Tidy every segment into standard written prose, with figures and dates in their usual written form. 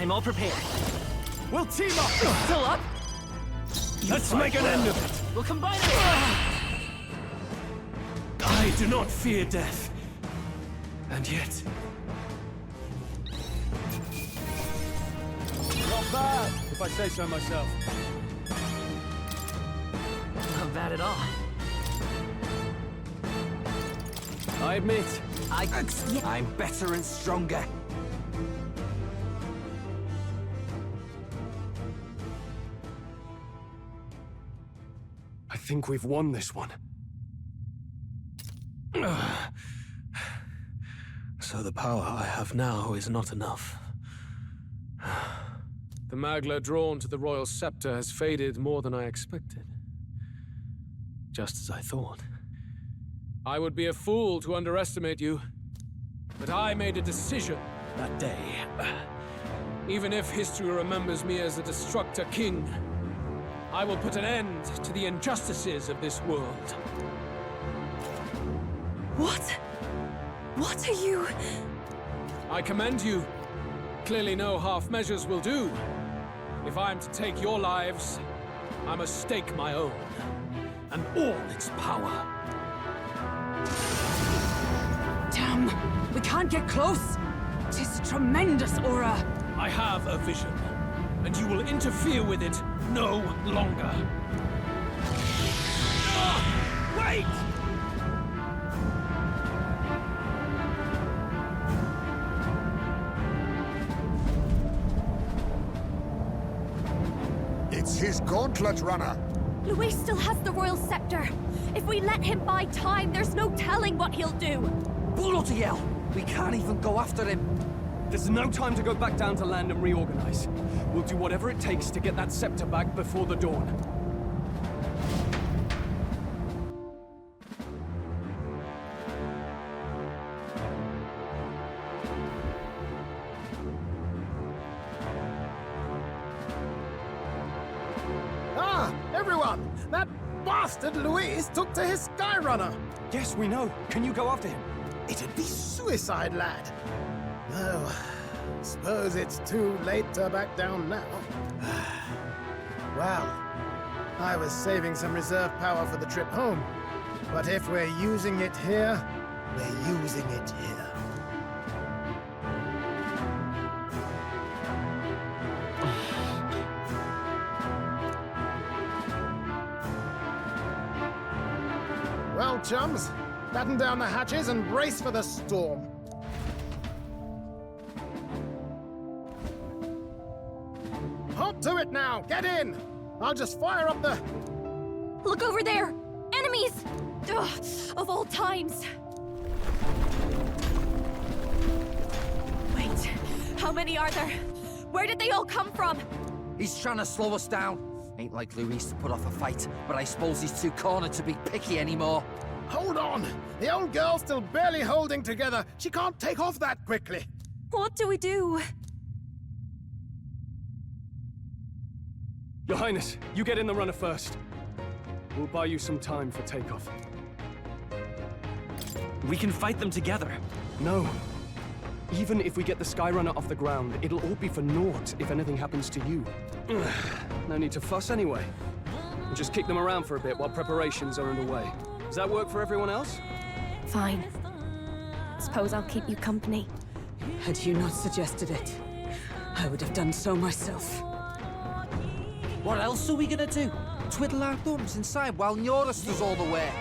I'm all prepared. We'll team up! Still up? Let's make an end of it! We'll combine it! I do not fear death. And yet... Not bad, if I say so myself. Not bad at all. I admit, I'm better and stronger. I think we've won this one. So the power I have now is not enough. The Magla drawn to the royal scepter has faded more than I expected. Just as I thought. I would be a fool to underestimate you. But I made a decision that day. Even if history remembers me as the Destructor King, I will put an end to the injustices of this world. What? What are you... I commend you. Clearly no half measures will do. If I'm to take your lives, I must stake my own. And all its power. Damn! We can't get close! 'Tis a tremendous aura! I have a vision, and you will interfere with it no longer. Wait! It's his gauntlet runner. Luis still has the royal scepter. If we let him buy time, there's no telling what he'll do. Bloody hell! We can't even go after him. There's no time to go back down to land and reorganize. We'll do whatever it takes to get that scepter back before the dawn. Ah, everyone! That bastard Luis took to his Skyrunner! Yes, we know. Can you go after him? It'd be suicide, lad. Oh, suppose it's too late to back down now. Well, I was saving some reserve power for the trip home. But if we're using it here, we're using it here. Well, chums, batten down the hatches and brace for the storm. Hop to it now! Get in! I'll just fire up the... Look over there! Enemies! Ugh, of all times! Wait, how many are there? Where did they all come from? He's trying to slow us down. Ain't like Luis to put off a fight, but I suppose he's too cornered to be picky anymore. Hold on! The old girl's still barely holding together. She can't take off that quickly. What do we do? Your Highness, you get in the runner first. We'll buy you some time for takeoff. We can fight them together. No. Even if we get the Skyrunner off the ground, it'll all be for naught if anything happens to you. No need to fuss anyway. We'll just kick them around for a bit while preparations are underway. Does that work for everyone else? Fine. Suppose I'll keep you company. Had you not suggested it, I would have done so myself. What else are we gonna do? Twiddle our thumbs inside while Norris does all the work?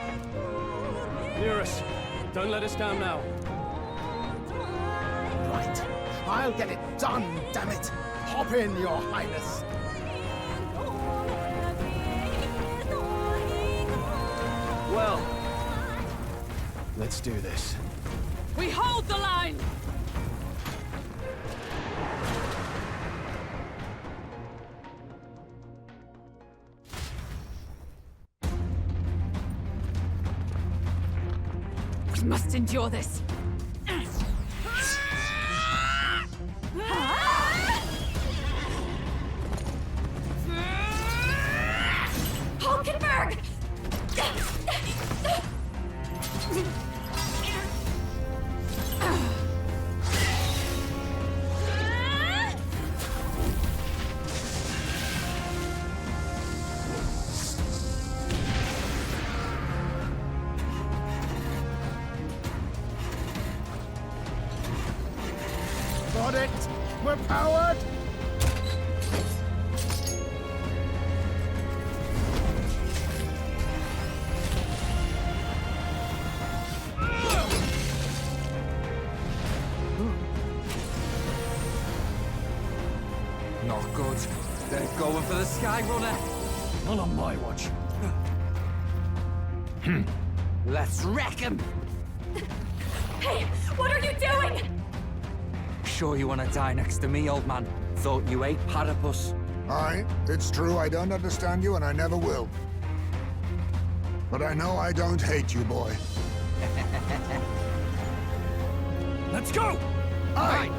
Nearus, don't let us down now. Right. I'll get it done, damn it! Hop in, Your Highness! Well, let's do this. We hold the line! We must endure this. Hulkenberg! Got it! We're powered! Not good. They're going for the Sky Runner. Not on my watch. Let's wreck him! Hey, what are you doing? Sure you want to die next to me, old man? Thought you ate platypus. Aye, it's true I don't understand you and I never will. But I know I don't hate you, boy. Let's go! Aye!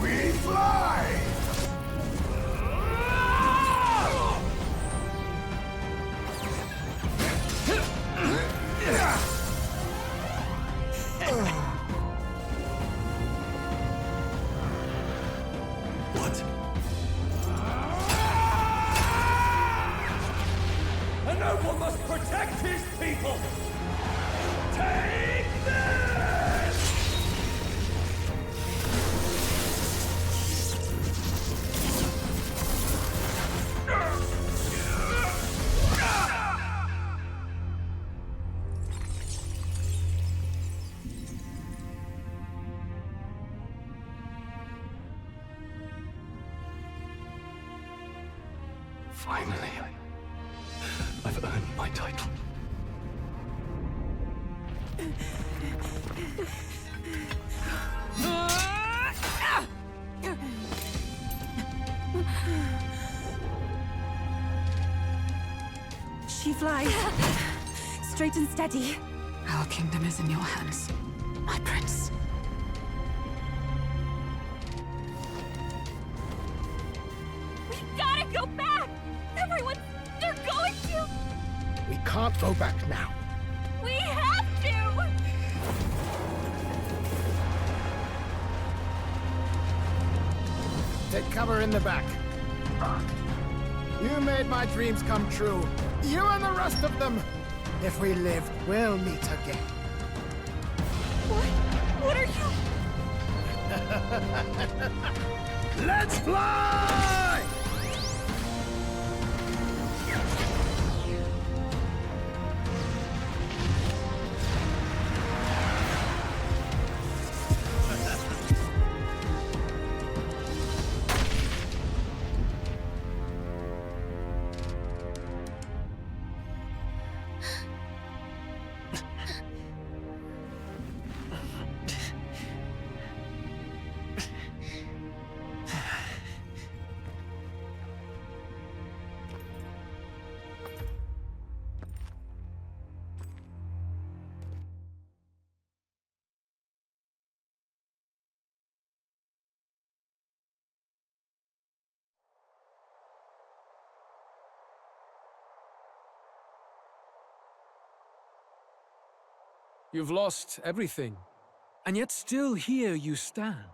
We fly! What? A noble must protect his people! Take this! Finally, I've earned my title. She flies. Straight and steady. Our kingdom is in your hands, my prince. We gotta go back! Everyone, they're going to! We can't go back now. We have to! Take cover in the back. You made my dreams come true. You and the rest of them. If we live, we'll meet again. What are you? Let's fly! You've lost everything, and yet still here you stand.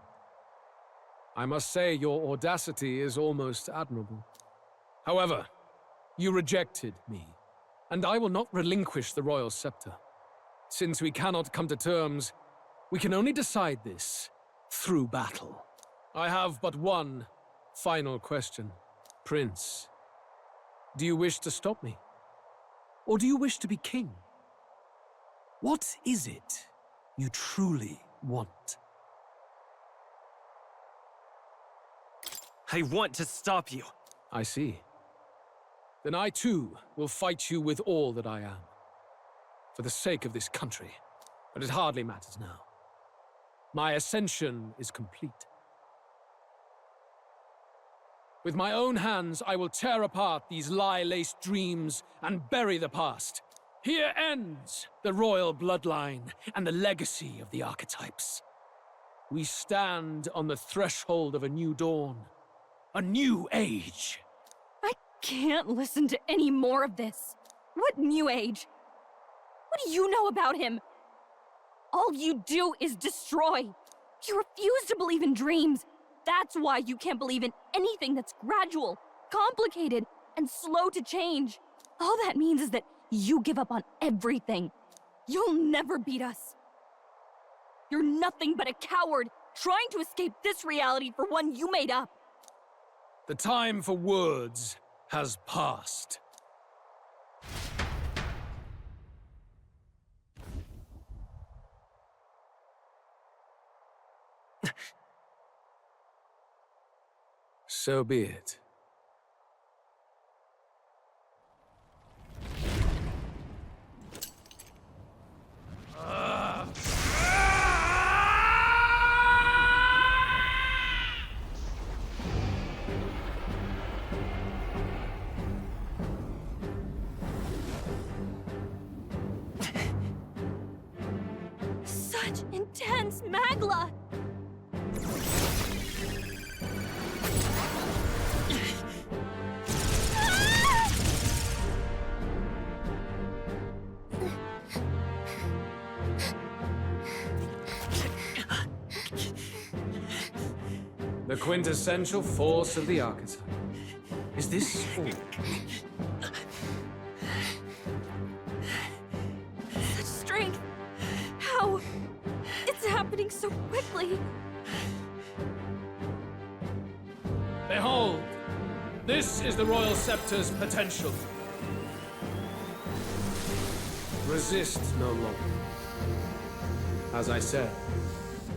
I must say your audacity is almost admirable. However, you rejected me, and I will not relinquish the royal scepter. Since we cannot come to terms, we can only decide this through battle. I have but one final question. Prince, do you wish to stop me? Or do you wish to be king? What is it you truly want? I want to stop you. I see. Then I too will fight you with all that I am. For the sake of this country. But it hardly matters now. My ascension is complete. With my own hands, I will tear apart these lie-laced dreams and bury the past. Here ends the royal bloodline and the legacy of the archetypes. We stand on the threshold of a new dawn, a new age. I can't listen to any more of this. What new age? What do you know about him? All you do is destroy. You refuse to believe in dreams. That's why you can't believe in anything that's gradual, complicated, and slow to change. All that means is that you give up on everything. You'll never beat us. You're nothing but a coward, trying to escape this reality for one you made up. The time for words has passed. So be it. Such intense magla! The quintessential force of the archetype. Is this all? Such strength! How? It's happening so quickly! Behold! This is the Royal Scepter's potential. Resist no longer. As I said,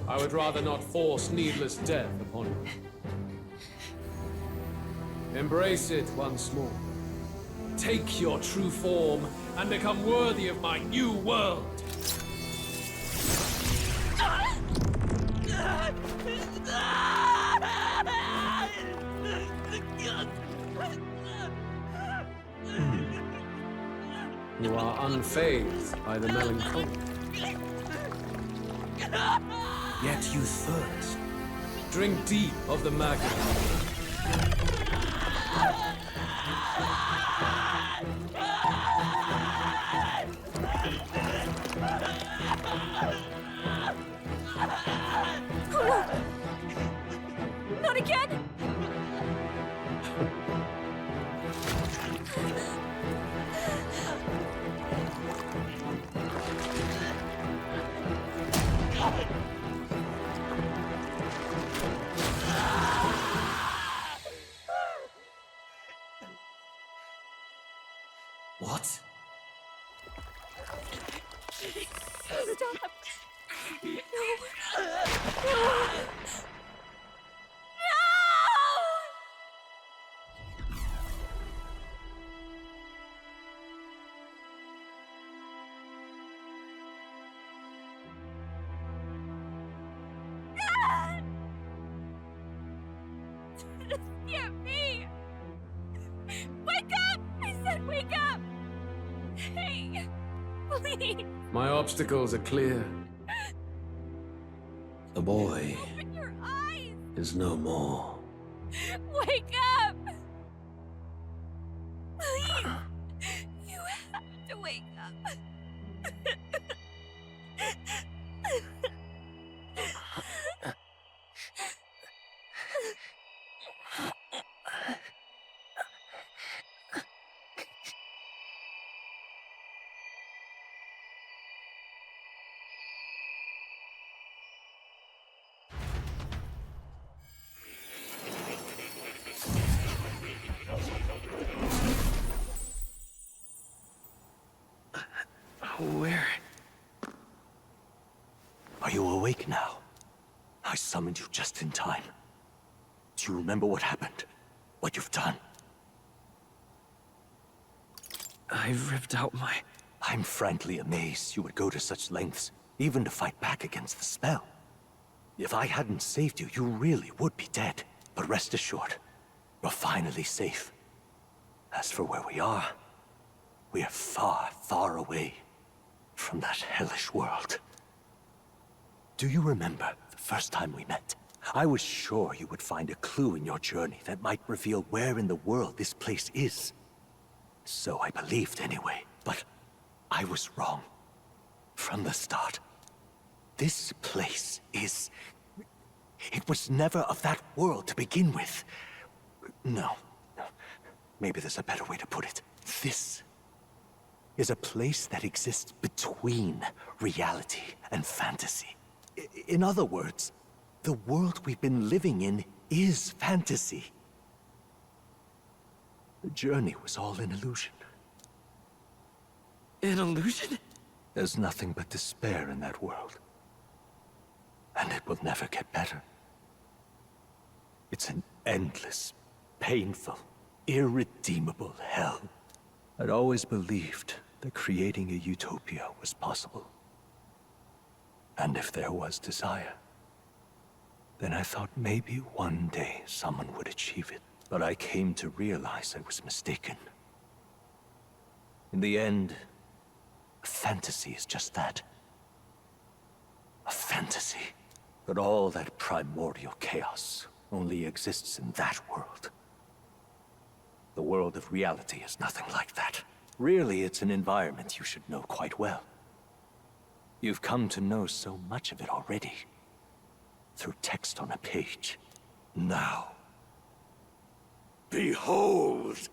I would rather not force needless death upon you. Embrace it once more. Take your true form and become worthy of my new world. You are unfazed by the melancholy. Yet you thirst. Drink deep of the magma. Not again! What? Stop! No! No! This can't be! Wake up! I said wake up! Hey, please! My obstacles are clear. The boy Open your eyes! is no more. Wake up! Please! You have to wake up. Where? Are you awake now? I summoned you just in time. Do you remember what happened? What you've done? I ripped out my... I'm frankly amazed you would go to such lengths, even to fight back against the spell. If I hadn't saved you, you really would be dead. But rest assured, you're finally safe. As for where we are far, far away from that hellish world. Do you remember the first time we met? I was sure you would find a clue in your journey that might reveal where in the world this place is. So I believed anyway, but I was wrong. From the start. This place is It was never of that world to begin with. No. Maybe there's a better way to put it. This is a place that exists between reality and fantasy. In other words, the world we've been living in is fantasy. The journey was all an illusion. An illusion? There's nothing but despair in that world. And it will never get better. It's an endless, painful, irredeemable hell. I'd always believed that creating a utopia was possible. And if there was desire, then I thought maybe one day someone would achieve it. But I came to realize I was mistaken. In the end, a fantasy is just that. A fantasy. But all that primordial chaos only exists in that world. The world of reality is nothing like that. Really, it's an environment you should know quite well. You've come to know so much of it already. Through text on a page. Now, behold!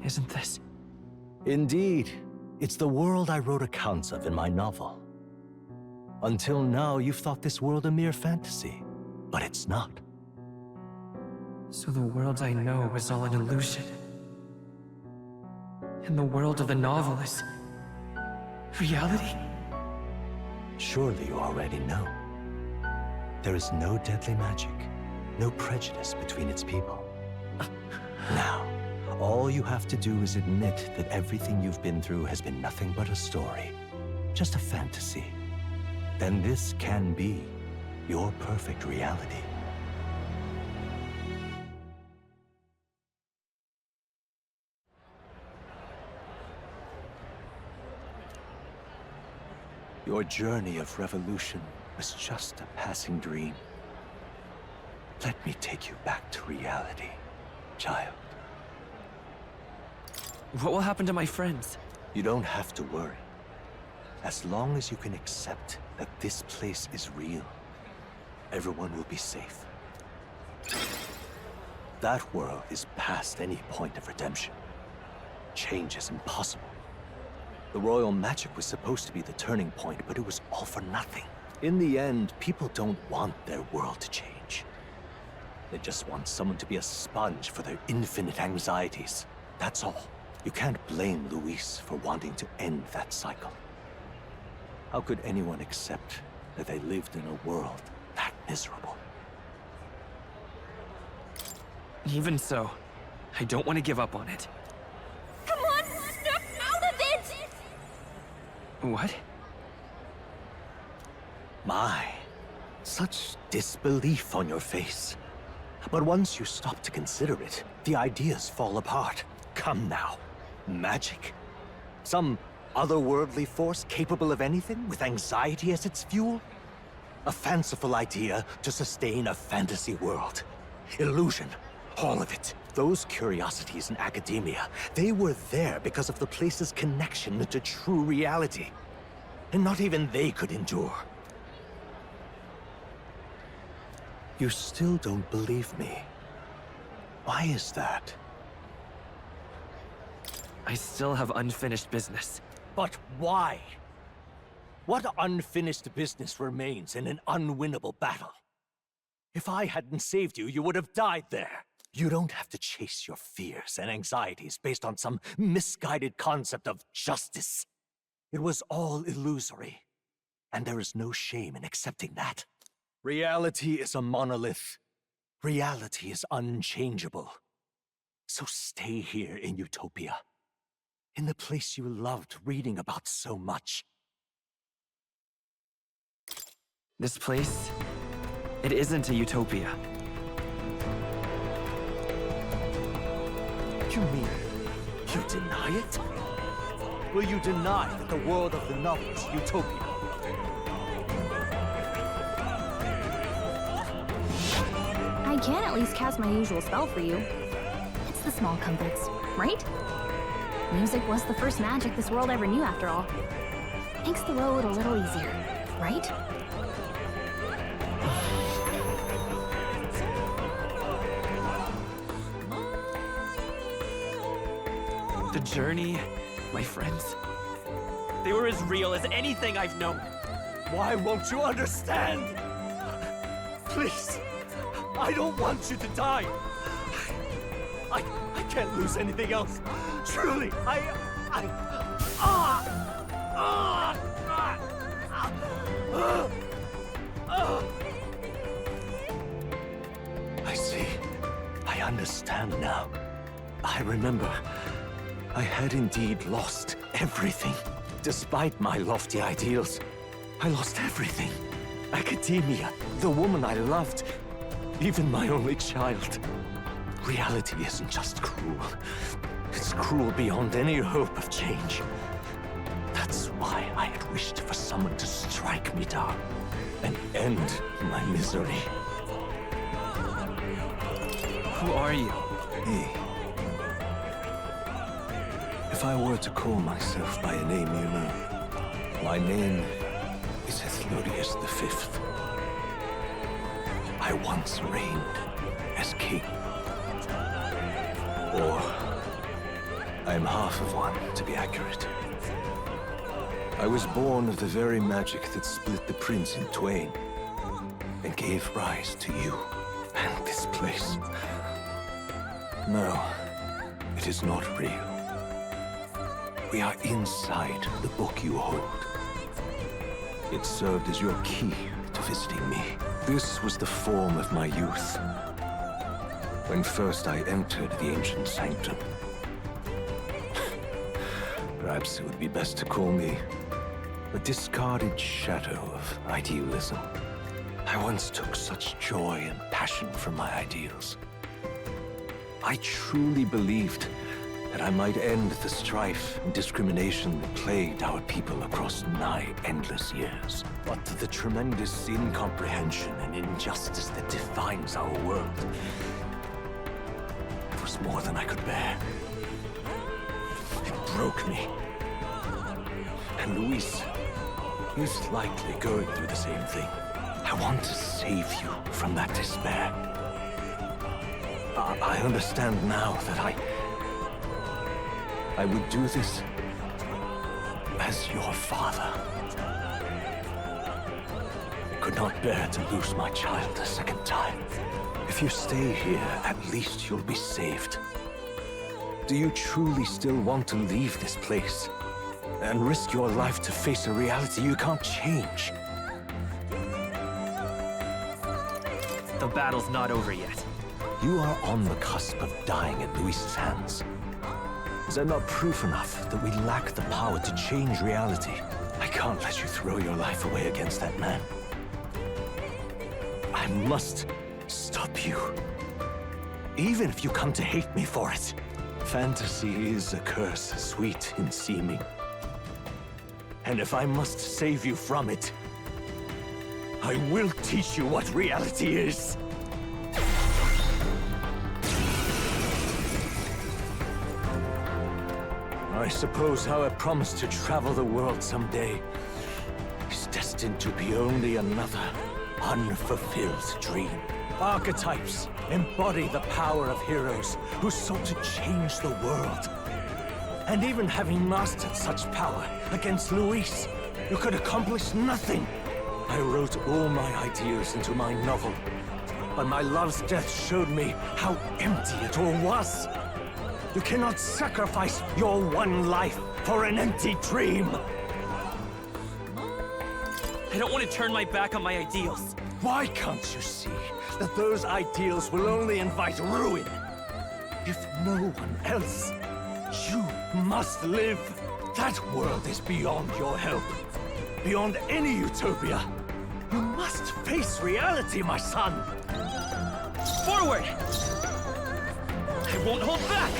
Isn't this? Indeed. It's the world I wrote accounts of in my novel. Until now, you've thought this world a mere fantasy. But it's not. So the world I know is all an illusion. And the world of the novel is reality? Surely you already know. There is no deadly magic, no prejudice between its people. Now, all you have to do is admit that everything you've been through has been nothing but a story, just a fantasy. Then this can be your perfect reality. Your journey of revolution was just a passing dream. Let me take you back to reality, child. What will happen to my friends? You don't have to worry. As long as you can accept that this place is real, everyone will be safe. That world is past any point of redemption. Change is impossible. The royal magic was supposed to be the turning point, but it was all for nothing. In the end, people don't want their world to change. They just want someone to be a sponge for their infinite anxieties. That's all. You can't blame Luis for wanting to end that cycle. How could anyone accept that they lived in a world that miserable? Even so, I don't want to give up on it. Come on, snap out of it! What? My, such disbelief on your face. But once you stop to consider it, the ideas fall apart. Come now. Magic? Some otherworldly force capable of anything, with anxiety as its fuel? A fanciful idea to sustain a fantasy world. Illusion. All of it. Those curiosities in academia, they were there because of the place's connection to true reality. And not even they could endure. You still don't believe me. Why is that? I still have unfinished business. But why? What unfinished business remains in an unwinnable battle? If I hadn't saved you, you would have died there. You don't have to chase your fears and anxieties based on some misguided concept of justice. It was all illusory, and there is no shame in accepting that. Reality is a monolith. Reality is unchangeable. So stay here in Utopia, in the place you loved reading about so much. This place, it isn't a utopia. You mean you deny it? Will you deny that the world of the novel is Utopia? can at least cast my usual spell for you. It's the small comforts, right? Music was the first magic this world ever knew, after all. Makes the road a little easier, right? The journey, my friends, they were as real as anything I've known. Why won't you understand? Please, I don't want you to die. I can't lose anything else. Truly, I see. I understand now. I remember. I had indeed lost everything. Despite my lofty ideals, I lost everything. Academia, the woman I loved, even my only child. Reality isn't just cruel. It's cruel beyond any hope of change. That's why I had wished for someone to strike me down and end my misery. Who are you? Hey. If I were to call myself by a name you know, my name is Atlus V. I once reigned as king. Or, I'm half of one, to be accurate. I was born of the very magic that split the prince in twain, and gave rise to you and this place. No, it is not real. We are inside the book you hold. It served as your key to visiting me. This was the form of my youth, when first I entered the ancient sanctum. Perhaps it would be best to call me a discarded shadow of idealism. I once took such joy and passion from my ideals. I truly believed that I might end the strife and discrimination that plagued our people across nigh endless years. But the tremendous incomprehension and injustice that defines our world was more than I could bear. It broke me. And Luis is likely going through the same thing. I want to save you from that despair. I understand now that I would do this as your father. I could not bear to lose my child a second time. If you stay here, at least you'll be saved. Do you truly still want to leave this place and risk your life to face a reality you can't change? The battle's not over yet. You are on the cusp of dying at Luis's hands. Is that not proof enough that we lack the power to change reality? I can't let you throw your life away against that man. I must stop you. Even if you come to hate me for it. Fantasy is a curse, sweet in seeming. And if I must save you from it, I will teach you what reality is. I suppose our promise to travel the world someday is destined to be only another unfulfilled dream. Archetypes embody the power of heroes who sought to change the world. And even having mastered such power against Luis, you could accomplish nothing. I wrote all my ideas into my novel, but my love's death showed me how empty it all was. You cannot sacrifice your one life for an empty dream. I don't want to turn my back on my ideals. Why can't you see that those ideals will only invite ruin? If no one else, you must live. That world is beyond your help. Beyond any utopia. You must face reality, my son. Forward! I won't hold back!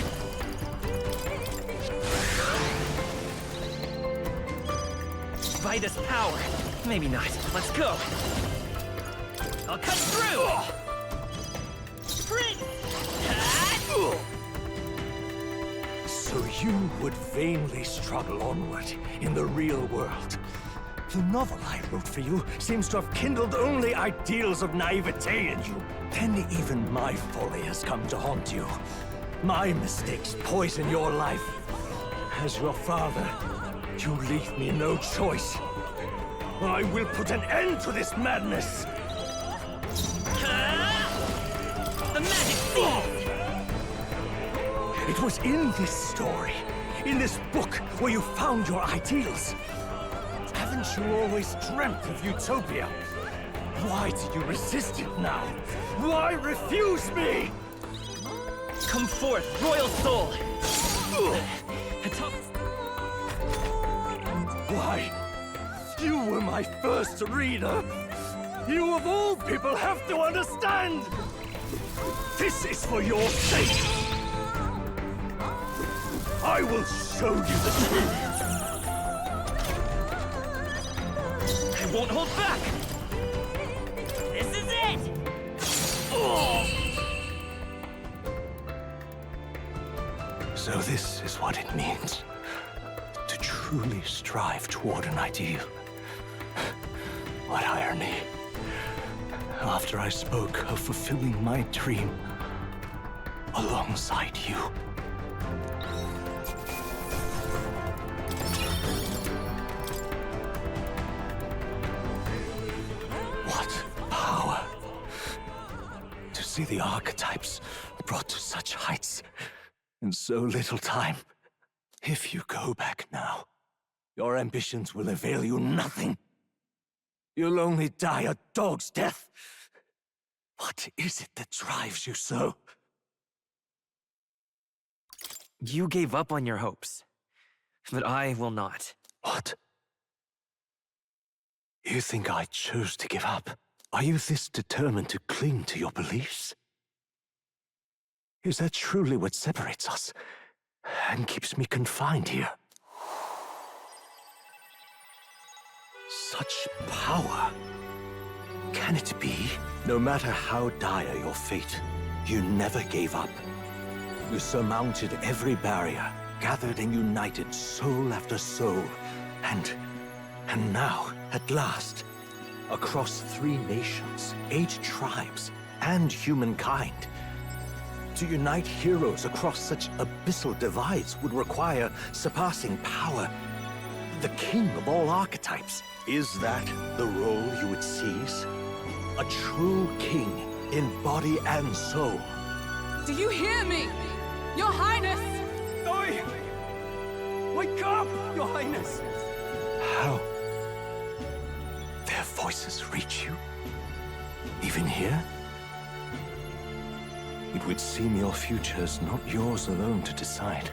By this power. Maybe not. Let's go. I'll cut through! you would vainly struggle onward in the real world. The novel I wrote for you seems to have kindled only ideals of naivete in you. Then even my folly has come to haunt you. My mistakes poison your life. As your father, you leave me no choice. I will put an end to this madness. The magic seed! It was in this story, in this book, where you found your ideals. Haven't you always dreamt of utopia? Why do you resist it now? Why refuse me? Come forth, royal soul! Why? You were my first reader. You of all people have to understand. This is for your sake. I will show you the truth. I won't hold back! This is it! Oh. So this is what it means to truly strive toward an ideal. What irony. After I spoke of fulfilling my dream alongside you. What power to see the archetypes brought to such heights in so little time. If you go back now, your ambitions will avail you nothing. You'll only die a dog's death. What is it that drives you so? You gave up on your hopes, but I will not. What? You think I chose to give up? Are you this determined to cling to your beliefs? Is that truly what separates us and keeps me confined here? Such power. Can it be? No matter how dire your fate, you never gave up. You surmounted every barrier, gathered and united soul after soul, and now, at last, across 3 nations, 8 tribes, and humankind. To unite heroes across such abyssal divides would require surpassing power. The king of all archetypes. Is that the role you would seize? A true king in body and soul. Do you hear me? Your Highness! Oi! Wake up, Your Highness! How? Their voices reach you? Even here? It would seem your future is not yours alone to decide.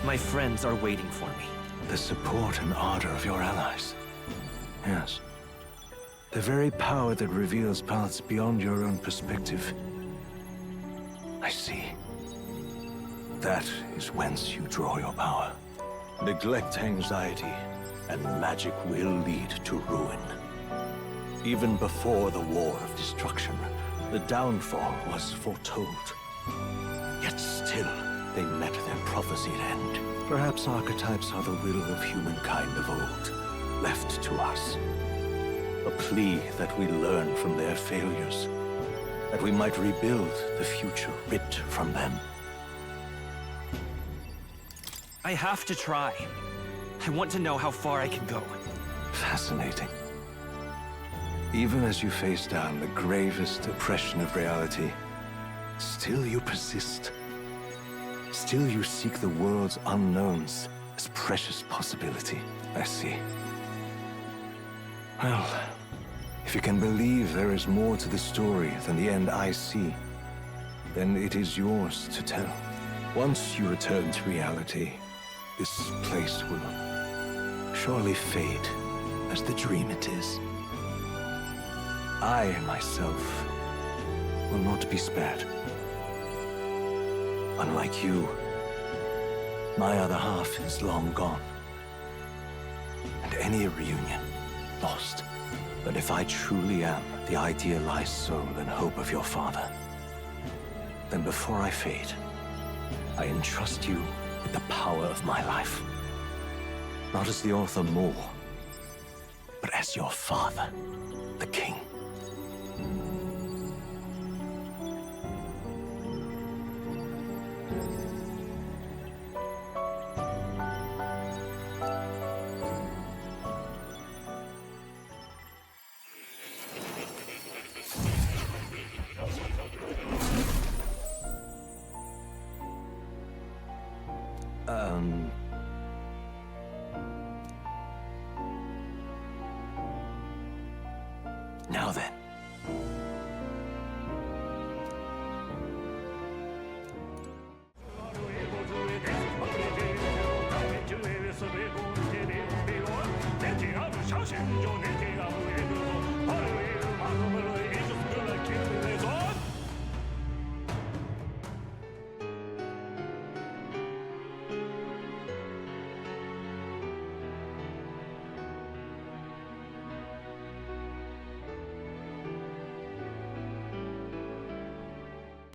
My friends are waiting for me. The support and ardor of your allies. Yes. The very power that reveals paths beyond your own perspective. I see. That is whence you draw your power. Neglect anxiety, and magic will lead to ruin. Even before the War of Destruction, the downfall was foretold. Yet still, they met their prophesied end. Perhaps archetypes are the will of humankind of old, left to us. A plea that we learn from their failures, that we might rebuild the future ripped from them. I have to try. I want to know how far I can go. Fascinating. Even as you face down the gravest oppression of reality, still you persist. Still you seek the world's unknowns as precious possibility. I see. Well, if you can believe there is more to the story than the end I see, then it is yours to tell. Once you return to reality, this place will surely fade as the dream it is. I, myself, will not be spared. Unlike you, my other half is long gone. And any reunion, lost. But if I truly am the idealized soul and hope of your father, then before I fade, I entrust you with the power of my life. Not as the author more, but as your father, the king. Now then.